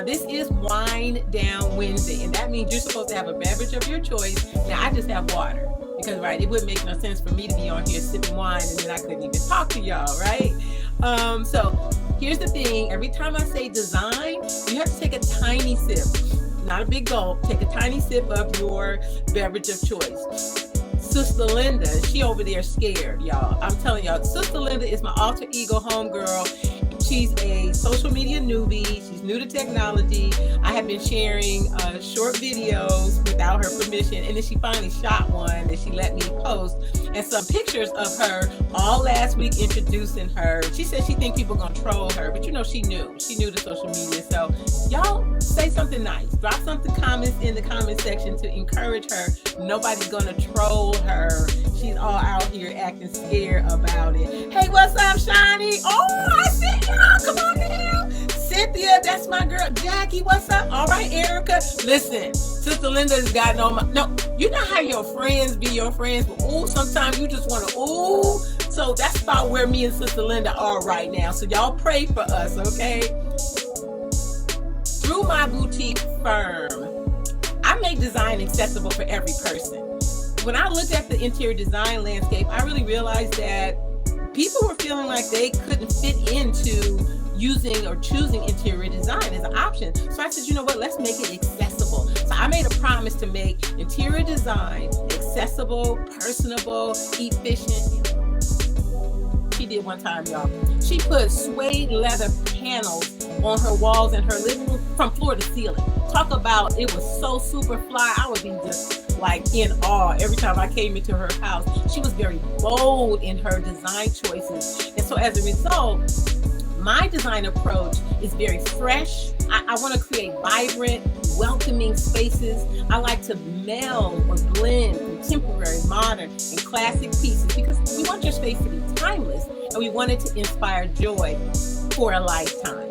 Now this is Wine Down Wednesday, and that means you're supposed to have a beverage of your choice. Now I just have water because, right, it wouldn't make no sense for me to be on here sipping wine and then I couldn't even talk to y'all, right? So here's the thing. Every time I say design, you have to take a tiny sip, not a big gulp. Take a tiny sip of your beverage of choice. Sustuh Linda, she over there scared, y'all. I'm telling y'all, Sustuh Linda is my alter ego homegirl. She's a social media newbie. She's new to technology. I have been sharing short videos without her permission, and then she finally shot one that she let me post, and some pictures of her all last week introducing her. She said she think people gonna troll her, but you know she knew to social media. So y'all say something nice. Drop something comments in the comment section to encourage her. Nobody's gonna troll her. She's all out here acting scared about it. Hey, what's up, Shani? Oh, I see y'all. Come on down. Cynthia, that's my girl. Jackie, what's up? All right, Erica. Listen, Sustuh Linda's got no, you know how your friends be your friends, but ooh, sometimes you just want to, ooh. So that's about where me and Sustuh Linda are right now. So y'all pray for us, okay? Through my boutique firm, I make design accessible for every person. When I looked at the interior design landscape, I really realized that people were feeling like they couldn't fit into using or choosing interior design as an option. So I said, you know what, let's make it accessible. So I made a promise to make interior design accessible, personable, efficient. She did one time, y'all. She put suede leather panels on her walls in her living room from floor to ceiling. Talk about, it was so super fly. I would be just like in awe every time I came into her house. She was very bold in her design choices. And so as a result, my design approach is very fresh. I want to create vibrant, welcoming spaces. I like to meld or blend contemporary, modern, and classic pieces because we want your space to be timeless and we want it to inspire joy for a lifetime.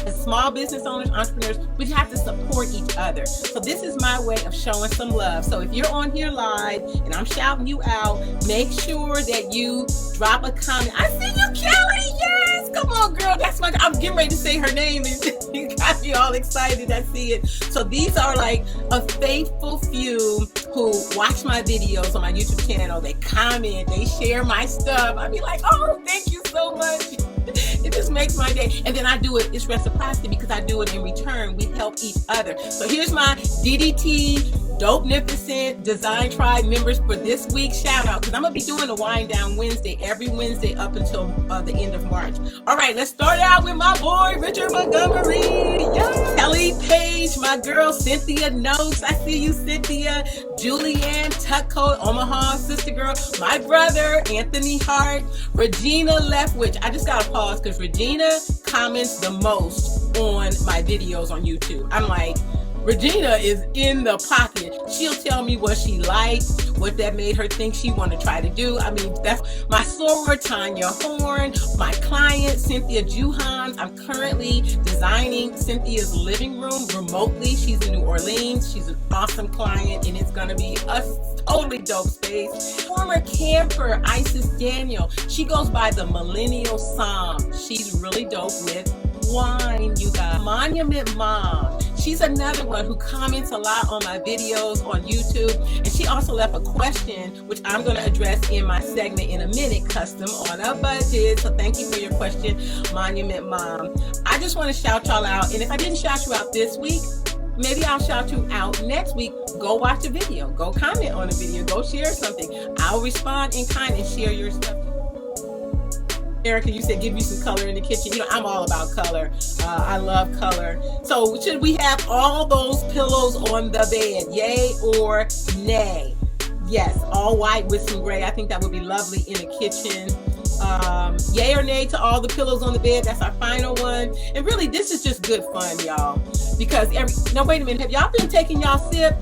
As small business owners, entrepreneurs, we have to support each other. So this is my way of showing some love. So if you're on here live and I'm shouting you out, make sure that you drop a comment. I see you, Kelly. Yes, come on, girl. That's my. I'm getting ready to say her name, and you got me all excited. I see it. So these are like a faithful few who watch my videos on my YouTube channel. They comment, they share my stuff. I be like, oh, thank you so much. It just makes my day. And then I do it, it's reciprocity because I do it in return. We help each other. So here's my DDT Dopenificent Design Tribe members for this week's shout out, because I'm going to be doing a Wine Down Wednesday every Wednesday up until the end of March. All right, let's start out with my boy, Richard Montgomery. Yes. Kelly Page, my girl, Cynthia Notes. I see you, Cynthia. Julianne Tuckcoat, Omaha, sister girl. My brother, Anthony Hart. Regina Leftwich. I just got to pause because Regina comments the most on my videos on YouTube. I'm like, Regina is in the pocket. She'll tell me what she liked, what that made her think she want to try to do. I mean, that's my soror, Tanya Horn, my client, Cynthia Juhans. I'm currently designing Cynthia's living room remotely. She's in New Orleans. She's an awesome client, and it's going to be a totally dope space. Former camper, Isis Daniel. She goes by the Millennial Psalm. She's really dope with wine, you guys. Monument Mom. She's another one who comments a lot on my videos on YouTube, and she also left a question, which I'm going to address in my segment in a minute, Custom on a Budget. So thank you for your question, Monument Mom. I just want to shout y'all out, and if I didn't shout you out this week, maybe I'll shout you out next week. Go watch a video, go comment on a video, go share something. I'll respond in kind and share your stuff. Erica, you said give you some color in the kitchen. You know, I'm all about color. I love color. So should we have all those pillows on the bed? Yay or nay? Yes, all white with some gray. I think that would be lovely in a kitchen. Yay or nay to all the pillows on the bed? That's our final one. And really, this is just good fun, y'all. Because no, wait a minute. Have y'all been taking y'all sip?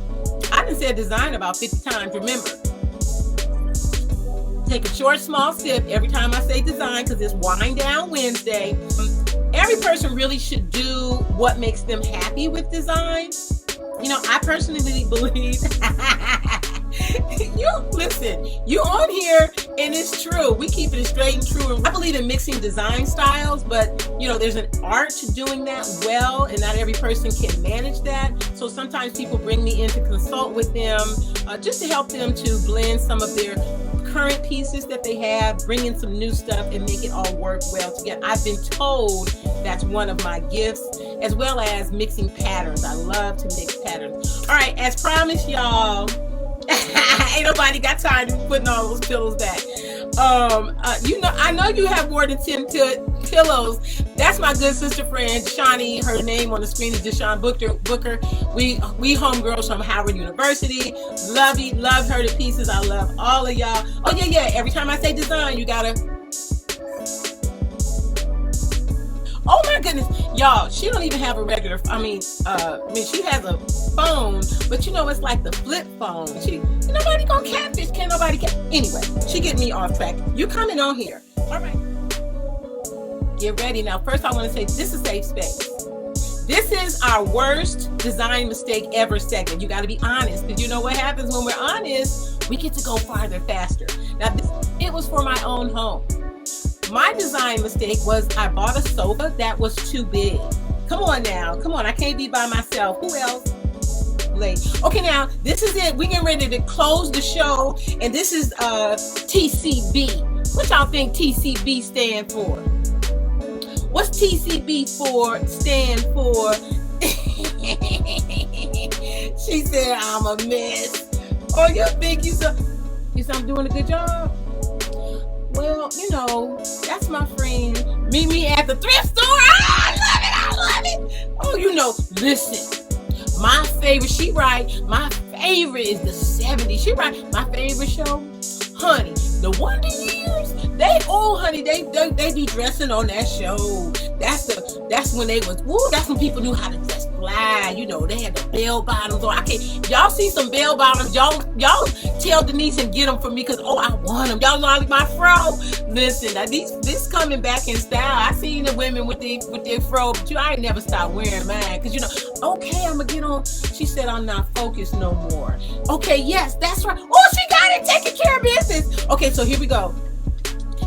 I done said design about 50 times. Remember, take a short, small sip every time I say design because it's Wine Down Wednesday. Every person really should do what makes them happy with design. You know, I personally believe You listen, you on here, and it's true. We keep it straight and true. And I believe in mixing design styles, but you know, there's an art to doing that well, and not every person can manage that. So sometimes people bring me in to consult with them, just to help them to blend some of their current pieces that they have, bring in some new stuff, and make it all work well together. I've been told that's one of my gifts, as well as mixing patterns. I love to mix patterns. All right, as promised, y'all. Ain't nobody got time to be putting all those pillows back. You know, I know you have more than 10 pillows. That's my good sister friend, Shawnee. Her name on the screen is Deshawn Booker. We homegirls from Howard University. Love her to pieces. I love all of y'all. Oh yeah. Every time I say design, you gotta. Oh my goodness, y'all, she don't even have a regular, I mean, she has a phone, but you know, it's like the flip phone. Nobody gonna catfish, can't nobody anyway, she get me off track. You coming on here. All right. Get ready now. First, I want to say this is safe space. This is our worst design mistake ever segment. You got to be honest, because you know what happens when we're honest, we get to go farther faster. Now, it was for my own home. My design mistake was I bought a sofa that was too big. Come on now. Come on. I can't be by myself. Who else? Late. Okay, now, this is it. We're getting ready to close the show. And this is TCB. What y'all think TCB stand for? What's TCB stand for? She said, I'm a mess. Oh, you think you I'm doing a good job? Well, you know, that's my friend. Meet me at the thrift store. I love it. Oh, you know, listen. My favorite, she right. My favorite is the 70s. She right. My favorite show, honey, the Wonder Years. They be dressing on that show. That's when they was. Woo, that's when people knew how to dress fly. You know, they had the bell bottoms on. Y'all see some bell bottoms? Y'all tell Denise and get them for me, because I want them. Y'all like my fro. Listen, now this coming back in style. I seen the women with their fro, but I ain't never stopped wearing mine, because you know. Okay, I'm gonna get on. She said I'm not focused no more. Okay, yes, that's right. Oh, she got it, taking care of business. Okay, so here we go.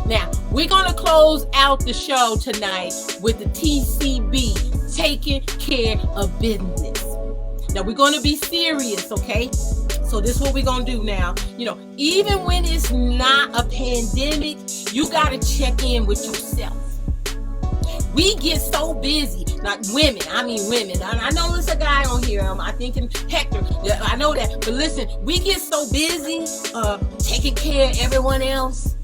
Now, we're going to close out the show tonight with the TCB, taking care of business. Now, we're going to be serious, okay? So this is what we're going to do now. You know, even when it's not a pandemic, you got to check in with yourself. We get so busy, not women. I mean women. I know there's a guy on here. I think Hector. Yeah, I know that. But listen, we get so busy taking care of everyone else.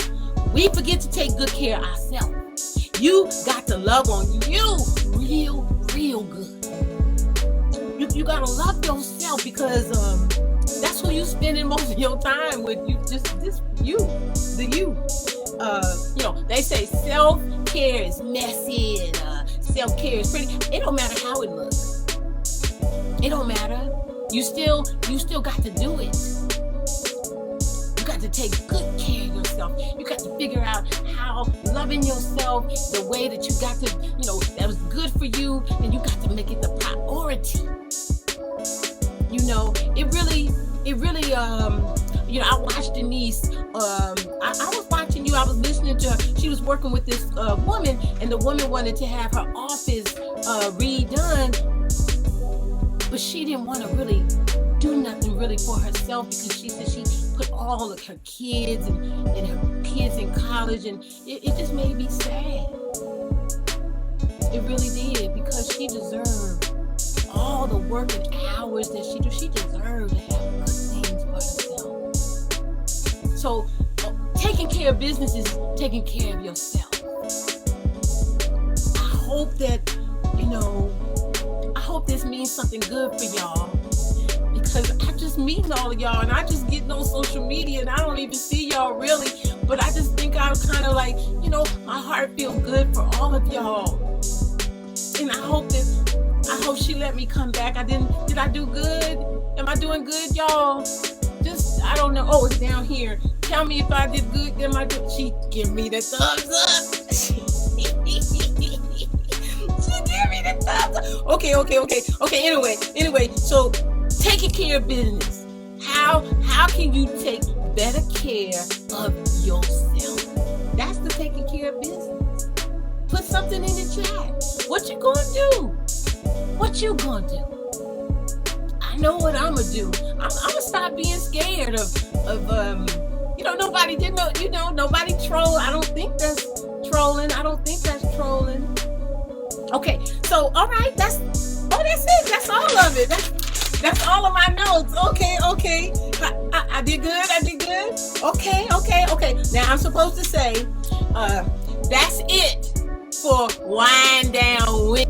We forget to take good care of ourselves. You got to love on you real good. You gotta love yourself, because that's who you spending most of your time with. You the you. You know, they say self-care is messy and self-care is pretty. It don't matter how it looks. It don't matter. You still got to do it. You got to take good care of yourself. You got to figure out how loving yourself, the way that you got to, you know, that was good for you, and you got to make it the priority. You know, it really, you know, I watched Denise. I was watching you. I was listening to her. She was working with this woman, and the woman wanted to have her office redone, but she didn't want to really do nothing really for herself, because she said she put all of her kids and her kids in college, and it just made me sad. It really did, because she deserved all the work and hours that she do. She deserved to have good things for herself. So taking care of business is taking care of yourself. I hope that, you know, I hope this means something good for y'all, because I just meeting all of y'all, and I just getting on social media, and I don't even see y'all really, but I just think I'm kind of like, you know, my heart feels good for all of y'all, and I hope she let me come back. Did I do good? Am I doing good, y'all? Just, I don't know. Oh, it's down here. Tell me if I did good. She give me the thumbs up. She give me the thumbs up. Okay. Anyway, so taking care of business. How can you take better care of yourself? That's the taking care of business. Put something in the chat. What you gonna do? What you gonna do? I know what I'm gonna do. I'm gonna stop being scared of nobody did know, nobody troll. I don't think that's trolling. Okay, so all right, that's it. That's all of it. That's all of my notes. Okay. I did good. Okay. Now I'm supposed to say, that's it for Wind Down with